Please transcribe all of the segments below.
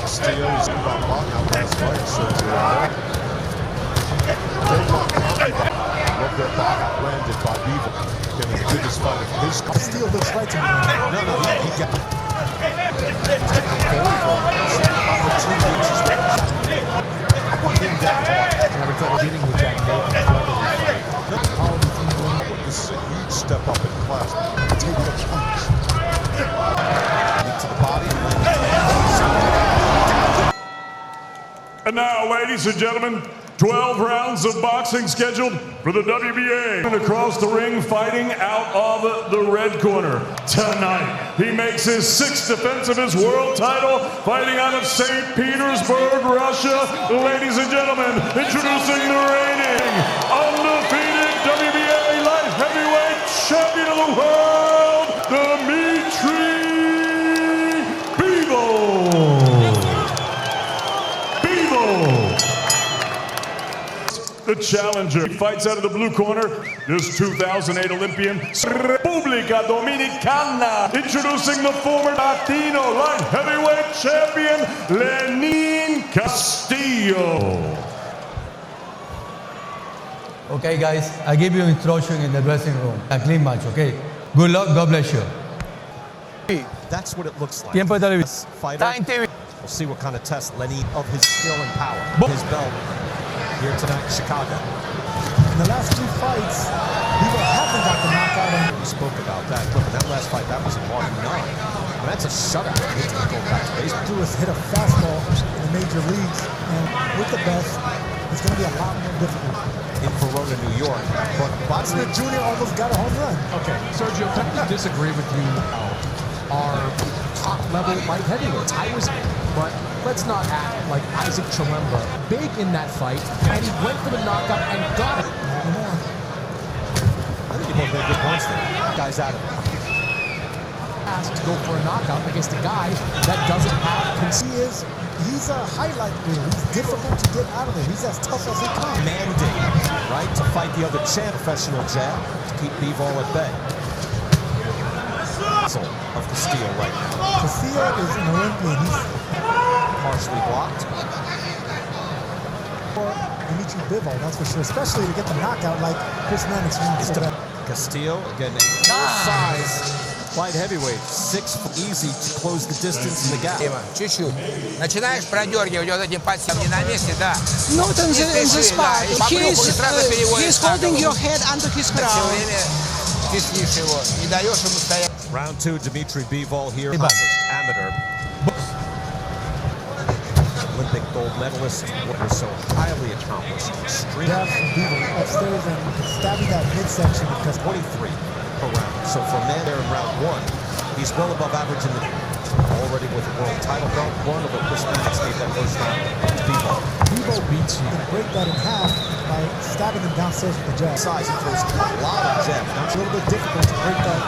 Castillo's about now last fight, Sergio. Look at that, landed by Bivol. Getting the biggest fight of his career. Castillo looks right to me. No, he got I put him down to watch. Beginning with that This is a huge step up in class. Take the punch. Into the body. And now, ladies and gentlemen, 12 rounds of boxing scheduled for the WBA. And across the ring, fighting out of the red corner. Tonight, he makes his 6th defense of his world title, fighting out of St. Petersburg, Russia. Ladies and gentlemen, introducing the reigning, undefeated WBA light heavyweight champion of the world, Dmitry Bivol. The challenger. He fights out of the blue corner. This 2008 Olympian, República Dominicana. Introducing the former Latino light heavyweight champion, Lenin Castilo. Okay, guys, I give you instruction in the dressing room. A clean match, okay? Good luck, God bless you. That's what it looks like. Tiempo de television. Fighter. We'll see what kind of test Lenin of his skill and power. His belt here tonight in Chicago. In the last 2 fights, Bivol hasn't got the knockout. And We spoke about that. Look, in that last fight, that was a mark 9. And that's a shutout. He's going to go back to baseball. do is hit a fastball in the major leagues, and with the best, it's going to be a lot more difficult. In Verona, New York. But Boxer Jr. almost got a home run. Okay, Sergio, can I disagree with you? Our top-level light heavyweights. But let's not act like Исааком Чилембой. Big in that fight, and he went for the knockout and got it. I think you both made good points there. Guys out of it. Asked to go for a knockout against a guy that doesn't have He's a highlight reel. He's difficult to get out of there. He's as tough as he comes. Mandate, right, to fight the other champ. Professional jab to keep Bivol at bay. Of Castillo right now. Castillo is an Olympian. He's Partially blocked. for Dmitry Bivol, that's for sure. Especially to get the knockout like Chris Mannix wants to. Castillo, again, size. Light heavyweight, 6 easy to close the distance in the gap. Чуть-чуть. Начинаешь продергивать вот этим пальцем не на месте, да. Not in the spot. He's holding your Все head under his crown. время теснишь его, не даешь ему стоять. Round 2, Dmitry Bivol here, accomplished amateur. Olympic gold medalist, what was so highly accomplished, extreme. Bivol upstairs and stabbing that midsection because 23 per round. So for a man there in round 1, he's well above average in the already with a world title belt. One of what Chris Mannix gave that first round to Bivol. Bivol beats you. Gonna break that in half by stabbing him downstairs with the jab. Size, he throws a lot of jabs. Now It's a little bit difficult to break that.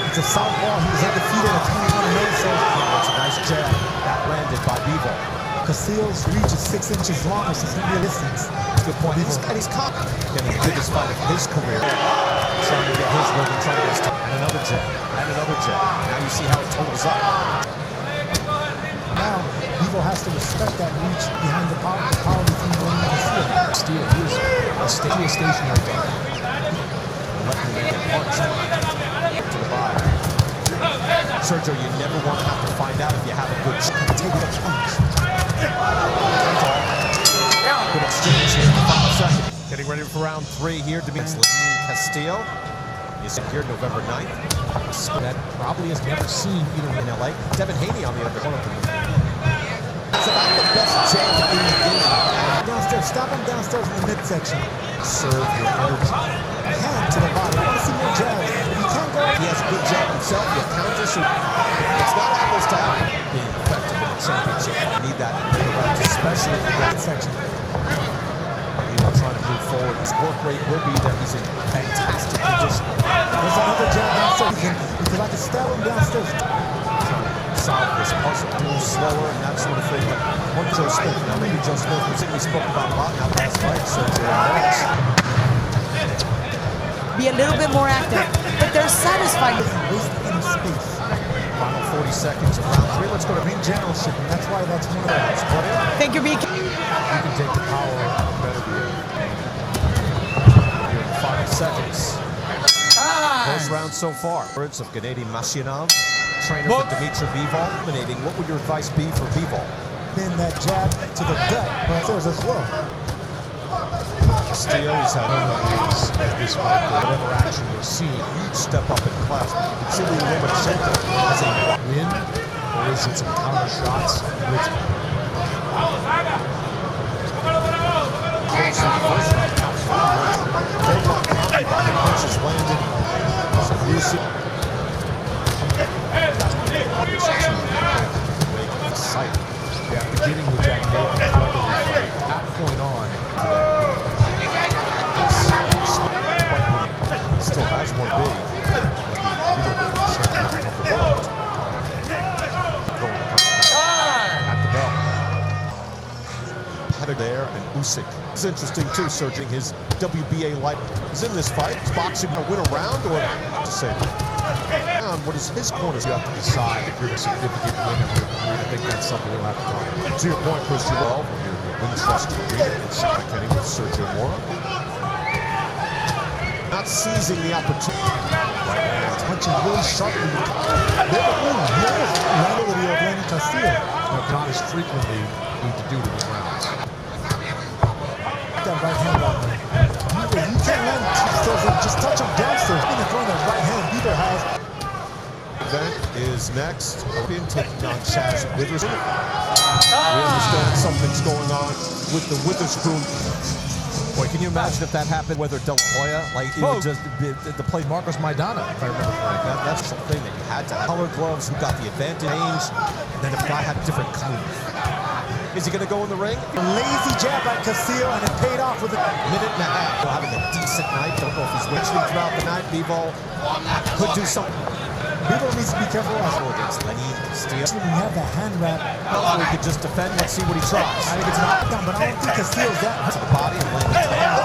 It's a southpaw. He was undefeated at 21-0. So it's a nice jab that landed by Bivol. Castillo's reach is 6 inches longer, so it's going to be a distance. Good point. And he's caught getting the biggest fight of his career. Trying to get his rhythm, trying to get his time. And another jab. And another jab. Now you see how it totals up. Now, Bivol has to respect that reach behind the power between Lenin and Castillo. Castillo, he is a stationary guy. Let him get punched. To the body. Sergio, you never want to have to find out if you have a good shot. Take the punch. Good exchange here in the final second. Getting ready for round 3 here. Lenin Castilo is here November 9th. That probably has never seen either In LA. Devin Haney on the other corner. It's about the best jab in the game. Downstairs, stop him downstairs in the midsection. Serve your energy. Hand to the body. I want to see more jabs. If he can't go, He has a good jab himself. He has counters. It's not apples to apples. Being effective in the championship. You need that in the rounds, especially in the midsection. Bivol trying to move forward. His work rate will be that he's in fantastic condition. There's another jab downstairs. If you like to stab him downstairs. Trying to solve this puzzle. A little slower and that sort of thing. But one Joe Smith. Now maybe Joe Smith was we spoke about a lot now last fight. Sergio. Be a little bit more active, but they're satisfied. Doesn't waste any space. Final 40 seconds of round 3. Let's go to Ring generalship, and that's why that's one of those. Thank you, BK. You can take the power of Beterbiev. Here in 5 seconds. First round so far. Words of Gennady Mashinov, trainer for Dmitry Bivol. Dominating. What would your advice be for Bivol? Then that jab to the gut, but there's as well. Castillo has had This fight, whatever action we're seeing, huge step up in class. You can see the Lomachenko as a win, or is it some counter shots? punches landed. Some music. Yeah, beginning with that naked from that point on. Still has one big. At the bell. Pettit there and Usyk. It's interesting too, searching his WBA life. Is in this fight. Is boxing going to win a round or to say? What is his corner? You have to decide if you're a significant winner. I think that's something we'll have to talk about. To your point, Christian, well, you're interested in it's like Kenny with Sergio Mora. Not seizing the opportunity. Punching really sharply. The ability of Lenin Castilo. Not as frequently need to do to win rounds. That right hand out there. You can't let him just touch him downstairs. In the throwing that right hand Bieber has. Event is next. Olympian taking on Chaz Witherspoon. We understand something's going on with the Witherspoon. Boy, can you imagine if that happened, whether De La Hoya, like, it would just the play Marcos Maidana, if I remember correctly. that's something that you had to have. Color gloves, who got the advantage, and then if guy had different colors. Is he going to go in the ring? A lazy jab by Castillo, and it paid off with a Minute and a half. Still having a decent night. Don't know if he's winning throughout the night. Bivol could do something. Bivol needs to be careful Against Lenin Castilo. when you have that hand wrap. So he could just defend. Let's see what he tries. I think it's an knockdown, but I don't think Castillo's that. To the body and land his hand.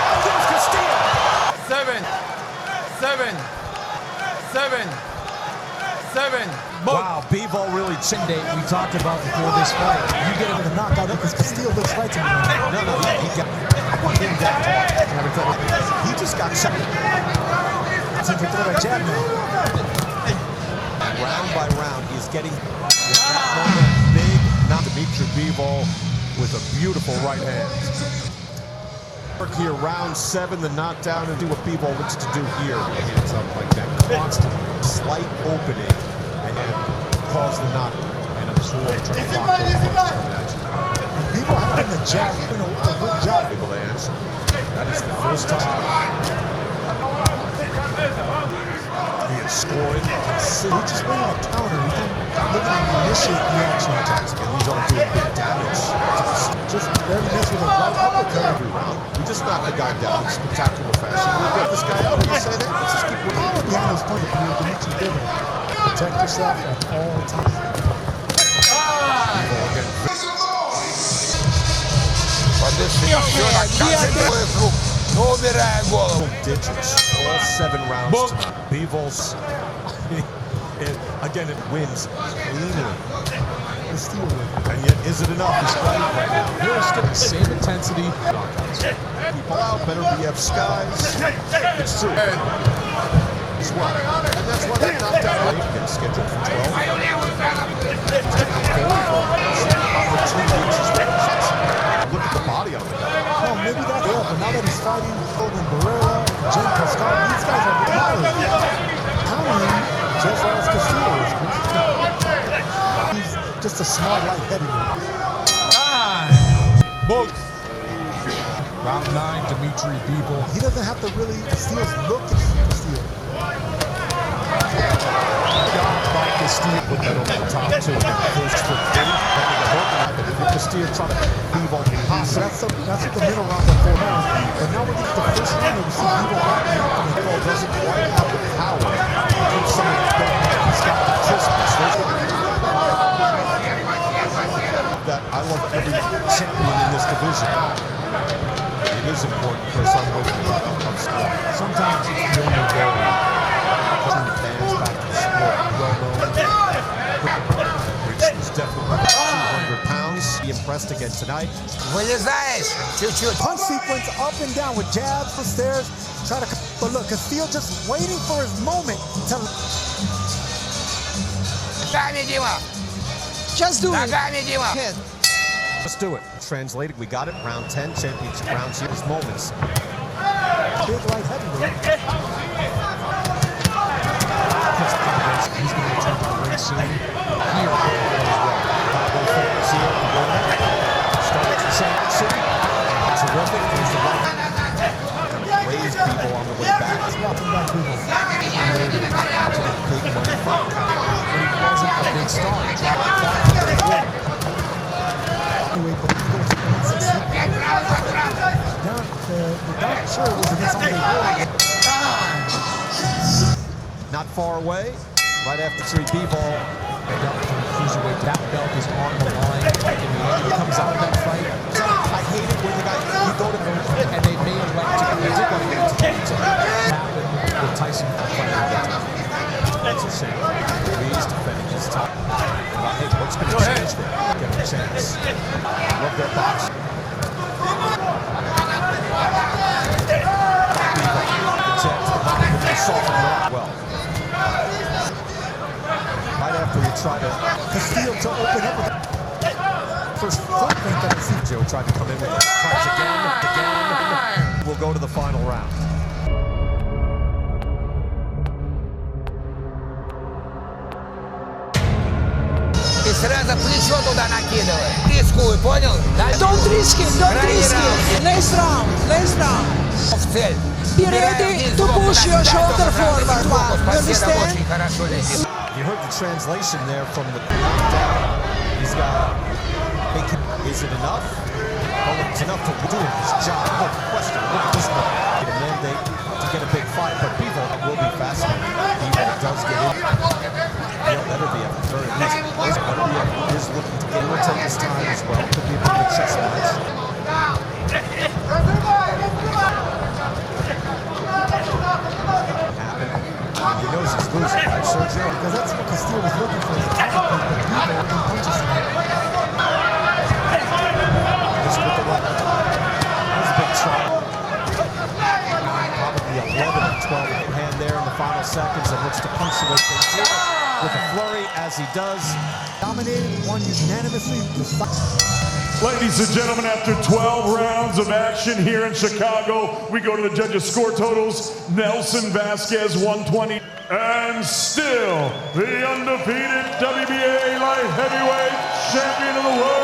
Down goes Castillo. 7. Wow, Bivol really Date we talked about before this fight. You get him with a knockout because Castillo looks right to me. No, he got him down. He just got shot. Seems to throw that jab now. Round by round, he is getting that moment big. Now Dmitry Bivol with a beautiful right hand. Work here, round 7, the knockdown, and do what Bivol looks to do here. Hands up like that, constant slight opening, and then cause the knock. And absorb, trying to block those punches. Bivol having the jab, a good job. Able to answer. That is the first time. He is scoring. He's just waiting on a counter. He can look at the initiate reaction. And he's on doing big damage. Just very nice with a right uppercut. We just knocked the guy down in spectacular fashion. We'll get this guy out. What do you say there? Let's just keep winning. Behind his point of view, Dmitry Bivol. Protect yourself at all times. Но убирая голову. Digits, all 7 rounds tonight. Bivol's, again, it wins cleanly. And yet, is it enough? He's fighting right now. Here's getting the same intensity. People out, Beterbiev skies. It's true. As well. And that's why that knockdown gets scheduled for 12. Look at the body on the guy. No, maybe that's it, but now that he's fighting Golden Barrera, Jen Pascal, these guys are powering him just as Castillo is. He's just a smart light heavyweight. Round 9, Dmitry Bivol. He doesn't have to really, Castillo's look at Castillo. Castillo put that over the top too. First for Dave, Castillo trying to Bivol to pass. That's what the middle round is for now. But now we're getting the first round where we see Bivol rocking up, and Bivol doesn't quite have the power to do some of the stuff. He's got the crispness. That I love every champion in this division. It is important for some of Sometimes it's the only way. Putting the fans back to the sport. Well known. pressed again tonight. Вылезаешь чуть-чуть. Punch sequence up and down with jabs, the stairs. Try to, but look, Castillo just waiting for his moment to. Ногами, Дима. Just do it. Ногами, Дима. Head. Let's do it. Translated, we got it. Round 10, championship round series moments. Big light heavyweight. He's going to return to the ring soon. Here as Starts the same city. Terrific. There's the right. Raised people on the way back. Welcome back, people. To the big money fight. When he wasn't a big star, he dropped the fight for the win. Anyway, but he goes to the 6. The dark shirt was against Andre Ward. Not far away. Right after Dmitry Bivol. Cruiserweight, that belt is on the line. In the end, he comes out of that fight. I hate it when the guy, you go to the And they may elect to, they did want to get to happen with Tyson fighting again. That's a shame. He's defending his top. Hey, what's going to change there? Get a chance. Love their boxing. The chance to body with the soften rock well. Right after you try to Castillo to open up with the first foot feint that I see. Joe tried to come in with it. Tries again. We'll go to the final round. И сразу плечо туда накидывай. Рискуй, понял? Don't risk it, don't risk it. Last round, last round. В цель. Be ready to push your shoulder forward. You understand? Очень хорошо летит. You heard the translation there from the down. He's got. Is it enough? Well, it's enough to do his job. No question. Look at this one. A mandate to get a big fight, but Bivol will be fascinating. Bivol does get in. Beterbiev at the very least. Beterbiev is looking to get into this time as well. Could be a bit of a chess match. He knows he's losing, right, Sergio? Because that's what Castillo was looking for. His counter punch, but Bivol can punches him. Just with the right. That's a big try. Probably 11 and 12 hand there in the final seconds and looks to punctuate things here with a flurry as he does. Dominated, won unanimously. Ladies and gentlemen, after 12 rounds of action here in Chicago, we go to the judges' score totals. Nelson Vasquez, 120. And still, the undefeated WBA light heavyweight champion of the world.